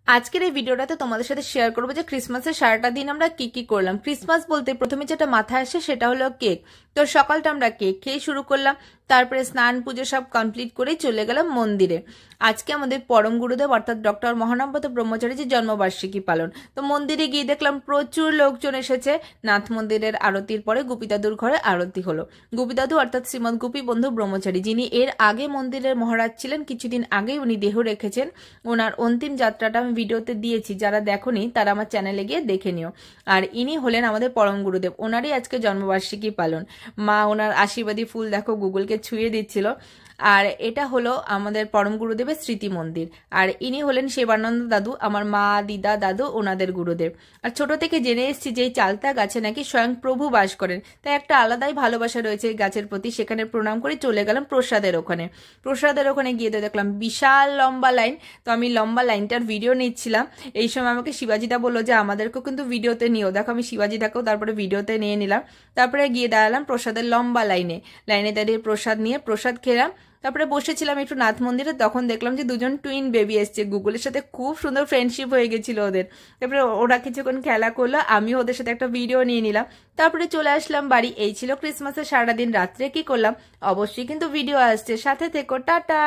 আজকের এই ভিডিওটাতে তোমাদের সাথে শেয়ার করবো যে ক্রিসমাসের সারাটা দিন আমরা কি কি করলাম। ক্রিসমাস বলতে প্রথমে যেটা মাথায় আসে সেটা হলো কেক। তো সকালটা আমরা কেক খেয়ে শুরু করলাম, তারপরে স্নান পুজো সব কমপ্লিট করে চলে গেলাম মন্দিরে। আজকে আমাদের পরম গুরুদেব অর্থাৎ ডক্টর মহানব্রত ব্রহ্মচারীজির জন্মবার্ষিকী পালন। তো মন্দিরে গিয়ে দেখলাম প্রচুর লোকজন এসেছে। নাথ মন্দিরের আরতির পরে গুপিদাদুর ঘরে আরতি হলো। গুপিদাদু অর্থাৎ শ্রীমদ গোপী বন্ধু ব্রহ্মচারী, যিনি এর আগে মন্দিরের মহারাজ ছিলেন, কিছুদিন আগেই উনি দেহ রেখেছেন। ওনার অন্তিম যাত্রাটা আমি ভিডিওতে দিয়েছি, যারা দেখোনি তারা আমার চ্যানেলে গিয়ে দেখে নিও। আর ইনি হলেন আমাদের পরম গুরুদেব, ওনারই আজকে জন্মবার্ষিকী পালন। মা ওনার আশীর্বাদী ফুল দেখো গুগলকে ছুঁয়ে দিচ্ছিল। আর এটা হলো আমাদের পরম গুরুদেবের স্মৃতি মন্দির। আর ইনি হলেন শিবানন্দ দাদু, আমার মা দিদা দাদু ওনাদের গুরুদেব। আর ছোট থেকে জেনে এসেছি যে এই চালতা গাছে নাকি স্বয়ং প্রভু বাস করেন, তাই একটা আলাদাই ভালোবাসা রয়েছে এই গাছের প্রতি। সেখানে প্রণাম করে চলে গেলাম প্রসাদের ওখানে। প্রসাদের ওখানে গিয়ে তো দেখলাম বিশাল লম্বা লাইন। তো আমি লম্বা লাইনটার ভিডিও নিচ্ছিলাম। এই সময় আমাকে শিবাজিদা বললো যে আমাদেরকেও কিন্তু ভিডিওতে নিও। দেখো আমি শিবাজিদাকেও তারপরে ভিডিওতে নিয়ে নিলাম। তারপরে গিয়ে দাঁড়ালাম প্রসাদের লম্বা লাইনে। লাইনে দাঁড়িয়ে প্রসাদ নিয়ে প্রসাদ খেলাম। তারপরে বসেছিলাম একটু নাথ মন্দিরে, তখন দেখলাম যে দুজন টুইন বেবি এসছে। গুগলের সাথে খুব সুন্দর ফ্রেন্ডশিপ হয়ে গেছিল ওদের। তারপরে ওরা কিছুক্ষণ খেলা করলো, আমিও ওদের সাথে একটা ভিডিও নিয়ে নিলাম। তারপরে চলে আসলাম বাড়ি। এই ছিল ক্রিসমাসের সারাদিন। রাত্রে কি করলাম অবশ্যই কিন্তু ভিডিও আসছে, সাথে থেকো, টাটা।